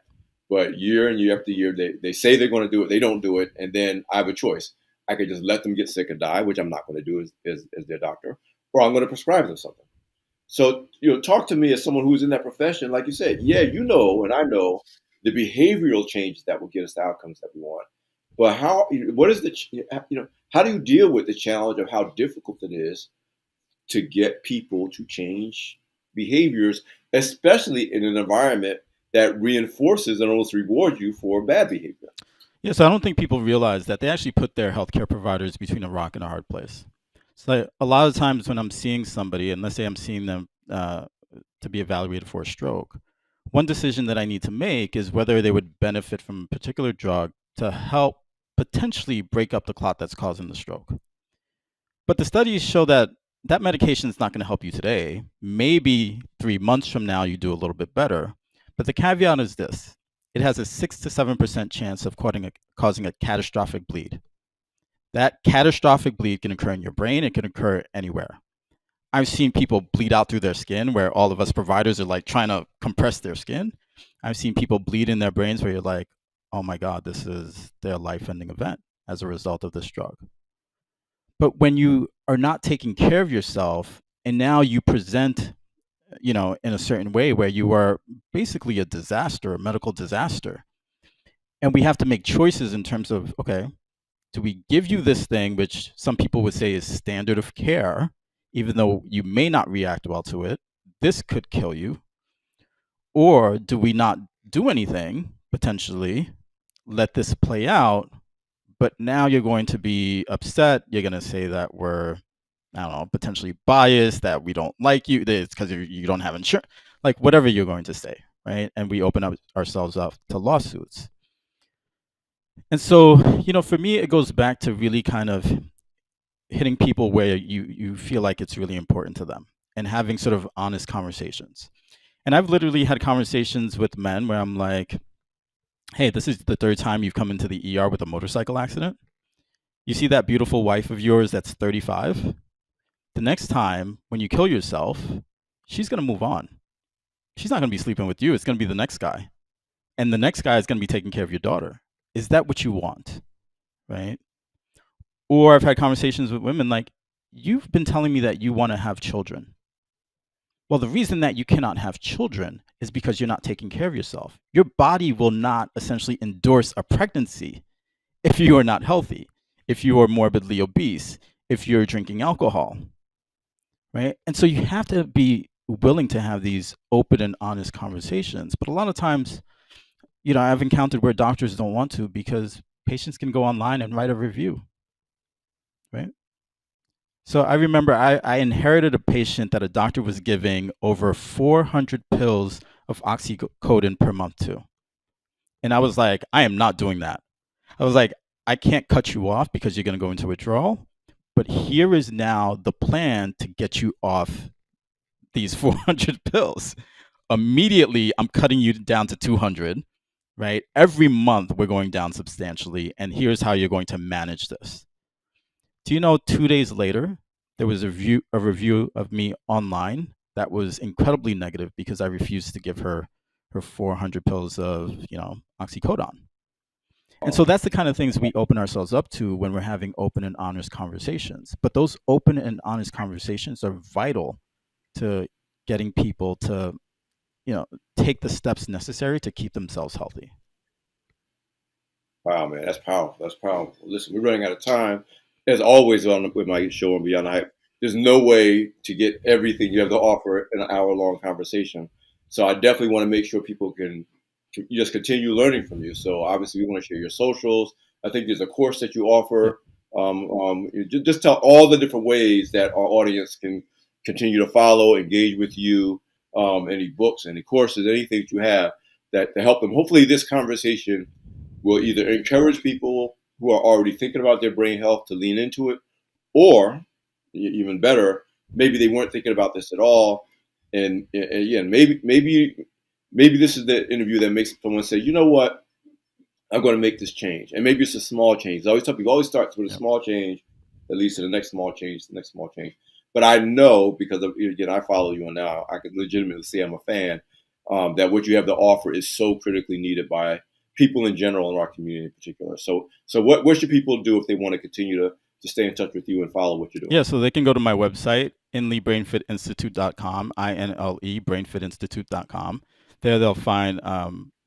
But year and year after year, they say they're going to do it, they don't do it, and then I have a choice. I could just let them get sick and die, which I'm not going to do as their doctor, or I'm going to prescribe them something. So, talk to me as someone who's in that profession. Like you said, yeah, and I know the behavioral changes that will get us the outcomes that we want. But what is how do you deal with the challenge of how difficult it is to get people to change behaviors, especially in an environment that reinforces and almost rewards you for bad behavior? Yeah, so I don't think people realize that they actually put their healthcare providers between a rock and a hard place. So like, a lot of times when I'm seeing somebody, and let's say I'm seeing them to be evaluated for a stroke, one decision that I need to make is whether they would benefit from a particular drug to help potentially break up the clot that's causing the stroke. But the studies show that that medication is not going to help you today. Maybe 3 months from now, you do a little bit better. But the caveat is this: it has a 6 to 7% chance of causing a catastrophic bleed. That catastrophic bleed can occur in your brain, it can occur anywhere. I've seen people bleed out through their skin where all of us providers are like trying to compress their skin. I've seen people bleed in their brains where you're like, oh my God, this is their life ending event as a result of this drug. But when you are not taking care of yourself and now you present, in a certain way where you are basically a disaster, a medical disaster, and we have to make choices in terms of, okay, do we give you this thing, which some people would say is standard of care, even though you may not react well to it, this could kill you, or do we not do anything, potentially, let this play out, but now you're going to be upset, you're going to say that we're, I don't know, potentially biased, that we don't like you, that it's because you don't have insurance, like whatever you're going to say, right? And we open up ourselves up to lawsuits. And so, for me, it goes back to really kind of hitting people where you feel like it's really important to them and having sort of honest conversations. And I've literally had conversations with men where I'm like, hey, this is the third time you've come into the ER with a motorcycle accident. You see that beautiful wife of yours that's 35? The next time when you kill yourself, she's going to move on. She's not going to be sleeping with you. It's going to be the next guy. And the next guy is going to be taking care of your daughter. Is that what you want? Right? Or I've had conversations with women like, you've been telling me that you want to have children. Well, the reason that you cannot have children is because you're not taking care of yourself. Your body will not essentially endorse a pregnancy if you are not healthy, if you are morbidly obese, if you're drinking alcohol, right? And so you have to be willing to have these open and honest conversations. But a lot of times, I've encountered where doctors don't want to because patients can go online and write a review, right? So I remember I inherited a patient that a doctor was giving over 400 pills of oxycodone per month to. And I was like, I am not doing that. I was like, I can't cut you off because you're going to go into withdrawal. But here is now the plan to get you off these 400 pills. Immediately, I'm cutting you down to 200, right? Every month, we're going down substantially. And here's how you're going to manage this. Do you know 2 days later, there was a review of me online that was incredibly negative because I refused to give her 400 pills of, oxycodone. And so that's the kind of things we open ourselves up to when we're having open and honest conversations. But those open and honest conversations are vital to getting people to, take the steps necessary to keep themselves healthy. Wow, man, that's powerful. That's powerful. Listen, we're running out of time. As always with my show on Beyond the Hype, there's no way to get everything you have to offer in an hour-long conversation. So I definitely want to make sure people can just continue learning from you. So obviously, we want to share your socials. I think there's a course that you Yep. offer. Just tell all the different ways that our audience can continue to follow, engage with you. Any books, any courses, anything that you have that to help them. Hopefully, this conversation will either encourage people who are already thinking about their brain health to lean into it, or even better, maybe they weren't thinking about this at all. And again, maybe this is the interview that makes someone say, you know what, I'm going to make this change. And maybe it's a small change. I always tell people, always starts with a Yep. small change that leads to the next small change, the next small change. But I know because of, again, I follow you, and now I can legitimately say I'm a fan. that what you have to offer is so critically needed by people in general in our community in particular. So what should people do if they want to continue to stay in touch with you and follow what you're doing? Yeah, so they can go to my website, inlebrainfitinstitute.com, INLE brainfitinstitute.com. There they'll find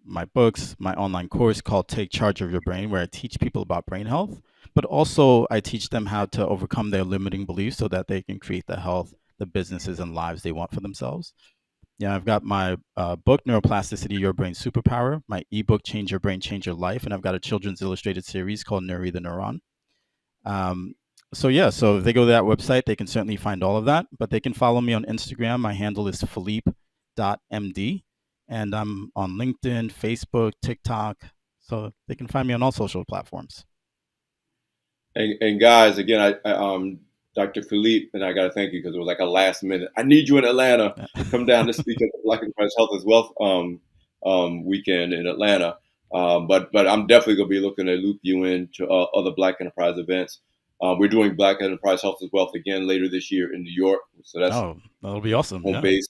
my books, my online course called Take Charge of Your Brain, where I teach people about brain health, but also I teach them how to overcome their limiting beliefs so that they can create the health, the businesses, and lives they want for themselves. Yeah, I've got my book, Neuroplasticity, Your Brain Superpower, my ebook, Change Your Brain, Change Your Life, and I've got a children's illustrated series called Neuri the Neuron. Um, so yeah, so if they go to that website, they can certainly find all of that, but they can follow me on Instagram. My handle is philippe.md, and I'm on LinkedIn, Facebook, TikTok, so they can find me on all social platforms. And guys, again, Dr. Philippe, and I got to thank you because it was like a last minute. I need you in Atlanta. Come down to speak at the Black Enterprise Health and Wealth weekend in Atlanta. But I'm definitely going to be looking to loop you into other Black Enterprise events. We're doing Black Enterprise Health and Wealth again later this year in New York. So that's that'll be awesome. Home base.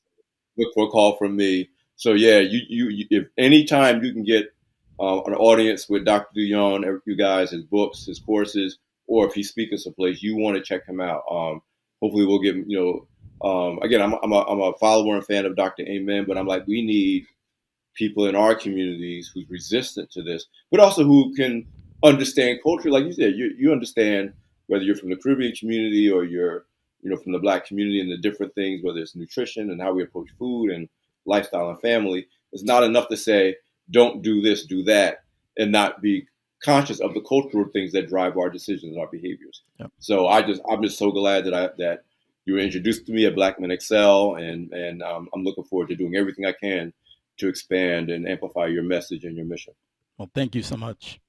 Look for a call from me. So yeah, you if anytime you can get an audience with Dr. Douyon, you guys, his books, his courses, or if he's speaking someplace, you want to check him out. Hopefully we'll get, again, I'm a follower and fan of Dr. Amen, but I'm like, we need people in our communities who's resistant to this, but also who can understand culture. Like you said, you understand whether you're from the Caribbean community or you're, from the Black community and the different things, whether it's nutrition and how we approach food and lifestyle and family. It's not enough to say, don't do this, do that, and not be conscious of the cultural things that drive our decisions and our behaviors. Yep. So I'm just so glad that you were introduced to me at Black Men Excel, and I'm looking forward to doing everything I can to expand and amplify your message and your mission. Well, thank you so much.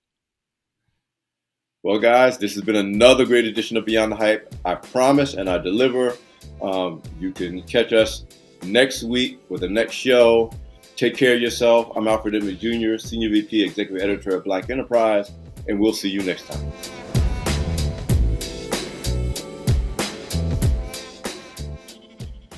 Well, guys, this has been another great edition of Beyond the Hype. I promise and I deliver. You can catch us next week with the next show. Take care of yourself. I'm Alfred Edmond Jr., Senior VP, Executive Editor at Black Enterprise, and we'll see you next time.